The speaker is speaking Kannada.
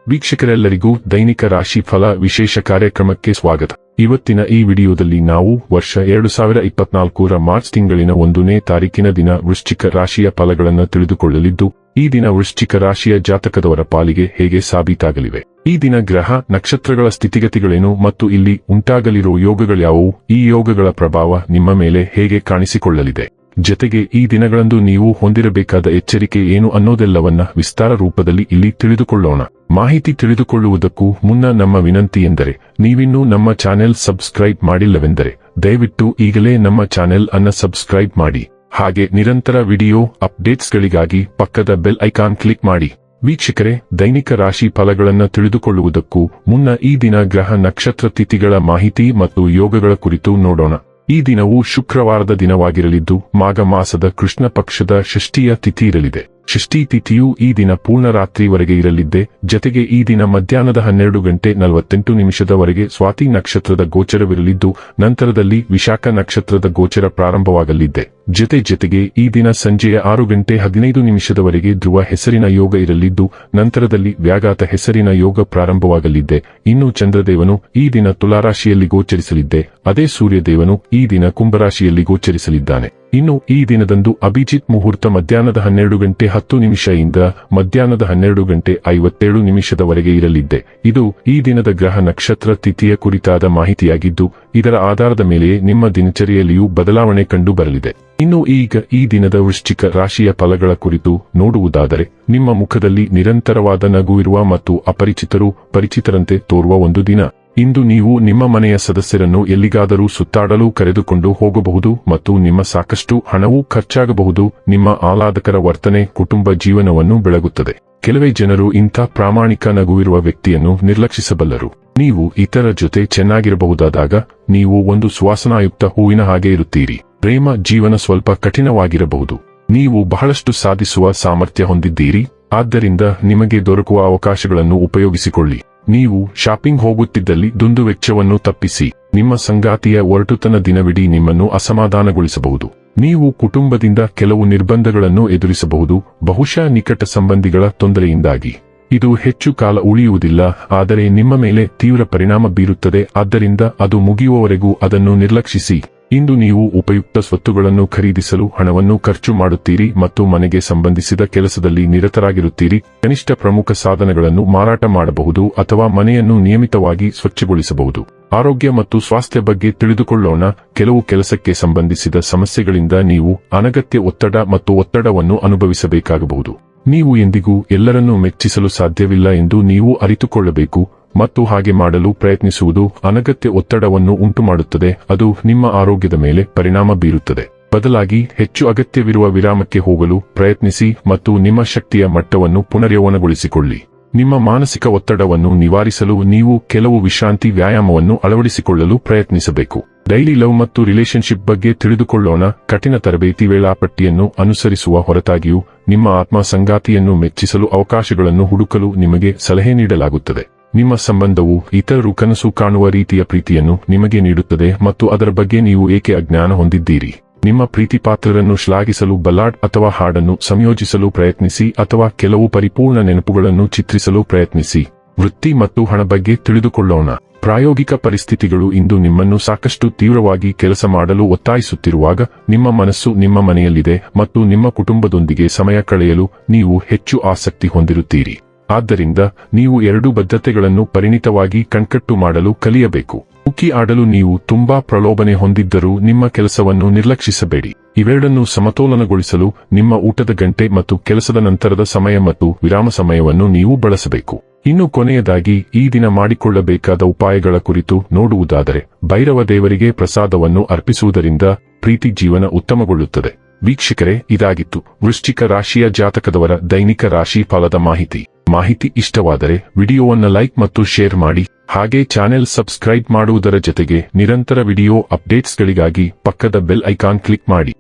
ವೀಕ್ಷಕರೆಲ್ಲರಿಗೂ ದೈನಿಕ ರಾಶಿ ಫಲ ವಿಶೇಷ ಕಾರ್ಯಕ್ರಮಕ್ಕೆ ಸ್ವಾಗತ. ಇವತ್ತಿನ ಈ ವಿಡಿಯೋದಲ್ಲಿ ನಾವು ವರ್ಷ 2024ರ ಮಾರ್ಚ್ ತಿಂಗಳಿನ 1ನೇ ತಾರೀಕಿನ ದಿನ ವೃಶ್ಚಿಕ ರಾಶಿಯ ಫಲಗಳನ್ನು ತಿಳಿದುಕೊಳ್ಳಲಿದ್ದು, ಈ ದಿನ ವೃಶ್ಚಿಕ ರಾಶಿಯ ಜಾತಕದವರ ಪಾಲಿಗೆ ಹೇಗೆ ಸಾಬೀತಾಗಲಿವೆ, ಈ ದಿನ ಗ್ರಹ ನಕ್ಷತ್ರಗಳ ಸ್ಥಿತಿಗತಿಗಳೇನು ಮತ್ತು ಇಲ್ಲಿ ಉಂಟಾಗಲಿರುವ ಯೋಗಗಳ್ಯಾವುವು, ಈ ಯೋಗಗಳ ಪ್ರಭಾವ ನಿಮ್ಮ ಮೇಲೆ ಹೇಗೆ ಕಾಣಿಸಿಕೊಳ್ಳಲಿದೆ, ಜತೆಗೆ ಈ ದಿನಗಳಂದು ನೀವು ಹೊಂದಿರಬೇಕಾದ ಎಚ್ಚರಿಕೆ ಏನು ಅನ್ನೋದೆಲ್ಲವನ್ನ ವಿಸ್ತಾರ ರೂಪದಲ್ಲಿ ಇಲ್ಲಿ ತಿಳಿದುಕೊಳ್ಳೋಣ. ಮಾಹಿತಿ ತಿಳಿದುಕೊಳ್ಳುವುದಕ್ಕೂ ಮುನ್ನ ನಮ್ಮ ವಿನಂತಿ ಎಂದರೆ, ನೀವಿನ್ನೂ ನಮ್ಮ ಚಾನೆಲ್ ಸಬ್ಸ್ಕ್ರೈಬ್ ಮಾಡಿಲ್ಲವೆಂದರೆ ದಯವಿಟ್ಟು ಈಗಲೇ ನಮ್ಮ ಚಾನೆಲ್ ಅನ್ನ ಸಬ್ಸ್ಕ್ರೈಬ್ ಮಾಡಿ. ಹಾಗೆ ನಿರಂತರ ವಿಡಿಯೋ ಅಪ್ಡೇಟ್ಸ್ಗಳಿಗಾಗಿ ಪಕ್ಕದ ಬೆಲ್ ಐಕಾನ್ ಕ್ಲಿಕ್ ಮಾಡಿ. ವೀಕ್ಷಕರೇ, ದೈನಿಕ ರಾಶಿ ಫಲಗಳನ್ನು ತಿಳಿದುಕೊಳ್ಳುವುದಕ್ಕೂ ಮುನ್ನ ಈ ದಿನ ಗ್ರಹ ನಕ್ಷತ್ರ ತಿಥಿಗಳ ಮಾಹಿತಿ ಮತ್ತು ಯೋಗಗಳ ಕುರಿತು ನೋಡೋಣ. ಈ ದಿನವು ಶುಕ್ರವಾರದ ದಿನವಾಗಿರಲಿದ್ದು, ಮಾಘ ಮಾಸದ ಕೃಷ್ಣ ಪಕ್ಷದ ಷಷ್ಠಿಯ ತಿಥಿ ಇರಲಿದೆ. ಷಷ್ಠಿ ತಿಥಿಯು ಈ ದಿನ ಪೂರ್ಣ ರಾತ್ರಿವರೆಗೆ ಇರಲಿದ್ದೆ. ಜತೆಗೆ ಈ ದಿನ ಮಧ್ಯಾಹ್ನದ 12:48 ಸ್ವಾತಿ ನಕ್ಷತ್ರದ ಗೋಚರವಿರಲಿದ್ದು, ನಂತರದಲ್ಲಿ ವಿಶಾಖ ನಕ್ಷತ್ರದ ಗೋಚರ ಪ್ರಾರಂಭವಾಗಲಿದೆ. ಜತೆಗೆ ಈ ದಿನ ಸಂಜೆಯ 6:15 ಧ್ರುವ ಹೆಸರಿನ ಯೋಗ ಇರಲಿದ್ದು, ನಂತರದಲ್ಲಿ ವ್ಯಾಘಾತ ಹೆಸರಿನ ಯೋಗ ಪ್ರಾರಂಭವಾಗಲಿದೆ. ಇನ್ನು ಚಂದ್ರದೇವನು ಈ ದಿನ ತುಲಾರಾಶಿಯಲ್ಲಿ ಗೋಚರಿಸಲಿದ್ದೆ. ಅದೇ ಸೂರ್ಯದೇವನು ಈ ದಿನ ಕುಂಭರಾಶಿಯಲ್ಲಿ ಗೋಚರಿಸಲಿದ್ದಾನೆ. ಇನ್ನು ಈ ದಿನದಂದು ಅಭಿಜಿತ್ ಮುಹೂರ್ತ ಮಧ್ಯಾಹ್ನದ 12:10 ಇಂದ ಮಧ್ಯಾಹ್ನದ 12:57 ಇರಲಿದ್ದೆ. ಇದು ಈ ದಿನದ ಗ್ರಹ ನಕ್ಷತ್ರ ತಿಥಿಯ ಕುರಿತಾದ ಮಾಹಿತಿಯಾಗಿದ್ದು, ಇದರ ಆಧಾರದ ಮೇಲೆ ನಿಮ್ಮ ದಿನಚರಿಯಲ್ಲಿಯೂ ಬದಲಾವಣೆ ಕಂಡು ಬರಲಿದೆ. ಇನ್ನು ಈಗ ಈ ದಿನದ ವೃಶ್ಚಿಕ ರಾಶಿಯ ಫಲಗಳ ಕುರಿತು ನೋಡುವುದಾದರೆ, ನಿಮ್ಮ ಮುಖದಲ್ಲಿ ನಿರಂತರವಾದ ನಗುವಿರುವ ಮತ್ತು ಅಪರಿಚಿತರು ಪರಿಚಿತರಂತೆ ತೋರುವ ಒಂದು ದಿನ. ಇಂದು ನೀವು ನಿಮ್ಮ ಮನೆಯ ಸದಸ್ಯರನ್ನು ಎಲ್ಲಿಗಾದರೂ ಸುತ್ತಾಡಲು ಕರೆದುಕೊಂಡು ಹೋಗಬಹುದು ಮತ್ತು ನಿಮ್ಮ ಸಾಕಷ್ಟು ಹಣವೂ ಖರ್ಚಾಗಬಹುದು. ನಿಮ್ಮ ಆಹ್ಲಾದಕರ ವರ್ತನೆ ಕುಟುಂಬ ಜೀವನವನ್ನು ಬೆಳಗುತ್ತದೆ. ಕೆಲವೇ ಜನರು ಇಂಥ ಪ್ರಾಮಾಣಿಕ ನಗುವಿರುವ ವ್ಯಕ್ತಿಯನ್ನು ನಿರ್ಲಕ್ಷಿಸಬಲ್ಲರು. ನೀವು ಇತರ ಜೊತೆ ಚೆನ್ನಾಗಿರಬಹುದಾದಾಗ ನೀವು ಒಂದು ಸುವಾಸನಾಯುಕ್ತ ಹೂವಿನ ಹಾಗೆ ಇರುತ್ತೀರಿ. ಪ್ರೇಮ ಜೀವನ ಸ್ವಲ್ಪ ಕಠಿಣವಾಗಿರಬಹುದು. ನೀವು ಬಹಳಷ್ಟು ಸಾಧಿಸುವ ಸಾಮರ್ಥ್ಯ ಹೊಂದಿದ್ದೀರಿ, ಆದ್ದರಿಂದ ನಿಮಗೆ ದೊರಕುವ ಅವಕಾಶಗಳನ್ನು ಉಪಯೋಗಿಸಿಕೊಳ್ಳಿ. ನೀವು ಶಾಪಿಂಗ್ ಹೋಗುತ್ತಿದ್ದಲ್ಲಿ ದುಂದುವೆಚ್ಚವನ್ನು ತಪ್ಪಿಸಿ. ನಿಮ್ಮ ಸಂಗಾತಿಯ ಒರಟುತನ ದಿನವಿಡೀ ನಿಮ್ಮನ್ನು ಅಸಮಾಧಾನಗೊಳಿಸಬಹುದು. ನೀವು ಕುಟುಂಬದಿಂದ ಕೆಲವು ನಿರ್ಬಂಧಗಳನ್ನು ಎದುರಿಸಬಹುದು, ಬಹುಶಃ ನಿಕಟ ಸಂಬಂಧಿಗಳ ತೊಂದರೆಯಿಂದಾಗಿ. ಇದು ಹೆಚ್ಚು ಕಾಲ ಉಳಿಯುವುದಿಲ್ಲ, ಆದರೆ ನಿಮ್ಮ ಮೇಲೆ ತೀವ್ರ ಪರಿಣಾಮ ಬೀರುತ್ತದೆ. ಆದ್ದರಿಂದ ಅದು ಮುಗಿಯುವವರೆಗೂ ಅದನ್ನು ನಿರ್ಲಕ್ಷಿಸಿ. ಇಂದು ನೀವು ಉಪಯುಕ್ತ ಸ್ವತ್ತುಗಳನ್ನು ಖರೀದಿಸಲು ಹಣವನ್ನು ಖರ್ಚು ಮಾಡುತ್ತೀರಿ ಮತ್ತು ಮನೆಗೆ ಸಂಬಂಧಿಸಿದ ಕೆಲಸದಲ್ಲಿ ನಿರತರಾಗಿರುತ್ತೀರಿ. ಕನಿಷ್ಠ ಪ್ರಮುಖ ಸಾಧನಗಳನ್ನು ಮಾರಾಟ ಮಾಡಬಹುದು ಅಥವಾ ಮನೆಯನ್ನು ನಿಯಮಿತವಾಗಿ ಸ್ವಚ್ಛಗೊಳಿಸಬಹುದು. ಆರೋಗ್ಯ ಮತ್ತು ಸ್ವಾಸ್ಥ್ಯ ಬಗ್ಗೆ ತಿಳಿದುಕೊಳ್ಳೋಣ. ಕೆಲವು ಕೆಲಸಕ್ಕೆ ಸಂಬಂಧಿಸಿದ ಸಮಸ್ಯೆಗಳಿಂದ ನೀವು ಅನಗತ್ಯ ಒತ್ತಡ ಮತ್ತು ಒತ್ತಡವನ್ನು ಅನುಭವಿಸಬೇಕಾಗಬಹುದು. ನೀವು ಎಂದಿಗೂ ಎಲ್ಲರನ್ನೂ ಮೆಚ್ಚಿಸಲು ಸಾಧ್ಯವಿಲ್ಲ ಎಂದು ನೀವು ಅರಿತುಕೊಳ್ಳಬೇಕು ಮತ್ತು ಹಾಗೆ ಮಾಡಲು ಪ್ರಯತ್ನಿಸುವುದು ಅನಗತ್ಯ ಒತ್ತಡವನ್ನು ಉಂಟುಮಾಡುತ್ತದೆ. ಅದು ನಿಮ್ಮ ಆರೋಗ್ಯದ ಮೇಲೆ ಪರಿಣಾಮ ಬೀರುತ್ತದೆ. ಬದಲಾಗಿ ಹೆಚ್ಚು ಅಗತ್ಯವಿರುವ ವಿರಾಮಕ್ಕೆ ಹೋಗಲು ಪ್ರಯತ್ನಿಸಿ ಮತ್ತು ನಿಮ್ಮ ಶಕ್ತಿಯ ಮಟ್ಟವನ್ನು ಪುನರ್ಯೌವನಗೊಳಿಸಿಕೊಳ್ಳಿ. ನಿಮ್ಮ ಮಾನಸಿಕ ಒತ್ತಡವನ್ನು ನಿವಾರಿಸಲು ನೀವು ಕೆಲವು ವಿಶ್ರಾಂತಿ ವ್ಯಾಯಾಮವನ್ನು ಅಳವಡಿಸಿಕೊಳ್ಳಲು ಪ್ರಯತ್ನಿಸಬೇಕು. ಡೈಲಿ ಲವ್ ಮತ್ತು ರಿಲೇಶನ್ಶಿಪ್ ಬಗ್ಗೆ ತಿಳಿದುಕೊಳ್ಳೋಣ. ಕಠಿಣ ತರಬೇತಿ ವೇಳಾಪಟ್ಟಿಯನ್ನು ಅನುಸರಿಸುವ ಹೊರತಾಗಿಯೂ ನಿಮ್ಮ ಆತ್ಮ ಸಂಗಾತಿಯನ್ನು ಮೆಚ್ಚಿಸಲು ಅವಕಾಶಗಳನ್ನು ಹುಡುಕಲು ನಿಮಗೆ ಸಲಹೆ ನೀಡಲಾಗುತ್ತದೆ. ನಿಮ್ಮ ಸಂಬಂಧವು ಇತರರು ಕನಸು ಕಾಣುವ ರೀತಿಯ ಪ್ರೀತಿಯನ್ನು ನಿಮಗೆ ನೀಡುತ್ತದೆ ಮತ್ತು ಅದರ ಬಗ್ಗೆ ನೀವು ಏಕೆ ಅಜ್ಞಾನ ಹೊಂದಿದ್ದೀರಿ. ನಿಮ್ಮ ಪ್ರೀತಿಪಾತ್ರರನ್ನು ಶ್ಲಾಘಿಸಲು ಬಲ್ಲಾಡ್ ಅಥವಾ ಹಾಡನ್ನು ಸಂಯೋಜಿಸಲು ಪ್ರಯತ್ನಿಸಿ ಅಥವಾ ಕೆಲವು ಪರಿಪೂರ್ಣ ನೆನಪುಗಳನ್ನು ಚಿತ್ರಿಸಲು ಪ್ರಯತ್ನಿಸಿ. ವೃತ್ತಿ ಮತ್ತು ಹಣ ಬಗ್ಗೆ ತಿಳಿದುಕೊಳ್ಳೋಣ. ಪ್ರಾಯೋಗಿಕ ಪರಿಸ್ಥಿತಿಗಳು ಇಂದು ನಿಮ್ಮನ್ನು ಸಾಕಷ್ಟು ತೀವ್ರವಾಗಿ ಕೆಲಸ ಮಾಡಲು ಒತ್ತಾಯಿಸುತ್ತಿರುವಾಗ, ನಿಮ್ಮ ಮನಸ್ಸು ನಿಮ್ಮ ಮನೆಯಲ್ಲಿದೆ ಮತ್ತು ನಿಮ್ಮ ಕುಟುಂಬದೊಂದಿಗೆ ಸಮಯ ಕಳೆಯಲು ನೀವು ಹೆಚ್ಚು ಆಸಕ್ತಿ ಹೊಂದಿರುತ್ತೀರಿ. ಆದ್ದರಿಂದ ನೀವು ಎರಡೂ ಬದ್ಧತೆಗಳನ್ನು ಪರಿಣಿತವಾಗಿ ಕಣ್ಕಟ್ಟು ಮಾಡಲು ಕಲಿಯಬೇಕು. ಕುಕಿ ಆಡಲು ನೀವು ತುಂಬಾ ಪ್ರಲೋಭನೆ ಹೊಂದಿದ್ದರೂ ನಿಮ್ಮ ಕೆಲಸವನ್ನು ನಿರ್ಲಕ್ಷಿಸಬೇಡಿ. ಇವೆರಡನ್ನು ಸಮತೋಲನಗೊಳಿಸಲು ನಿಮ್ಮ ಊಟದ ಗಂಟೆ ಮತ್ತು ಕೆಲಸದ ನಂತರದ ಸಮಯ ಮತ್ತು ವಿರಾಮ ಸಮಯವನ್ನು ನೀವು ಬಳಸಬೇಕು. ಇನ್ನು ಕೊನೆಯದಾಗಿ ಈ ದಿನ ಮಾಡಿಕೊಳ್ಳಬೇಕಾದ ಉಪಾಯಗಳ ಕುರಿತು ನೋಡುವುದಾದರೆ, ಭೈರವ ದೇವರಿಗೆ ಪ್ರಸಾದವನ್ನು ಅರ್ಪಿಸುವುದರಿಂದ ಪ್ರೀತಿ ಜೀವನ ಉತ್ತಮಗೊಳ್ಳುತ್ತದೆ. ವೀಕ್ಷಕರೇ, ಇದಾಗಿತ್ತು ವೃಶ್ಚಿಕ ರಾಶಿಯ ಜಾತಕದವರ ದೈನಿಕ ರಾಶಿ ಫಲದ ಮಾಹಿತಿ ಇಷ್ಟವಾದರೆ ವಿಡಿಯೋವನ್ನು ಲೈಕ್ ಮತ್ತು ಶೇರ್ ಮಾಡಿ. ಹಾಗೆ ಚಾನೆಲ್ ಸಬ್ಸ್ಕ್ರೈಬ್ ಮಾಡುವುದರ ಜೊತೆಗೆ ನಿರಂತರ ವಿಡಿಯೋ ಅಪ್ಡೇಟ್ಸ್ಗಳಿಗಾಗಿ ಪಕ್ಕದ ಬೆಲ್ ಐಕಾನ್ ಕ್ಲಿಕ್ ಮಾಡಿ.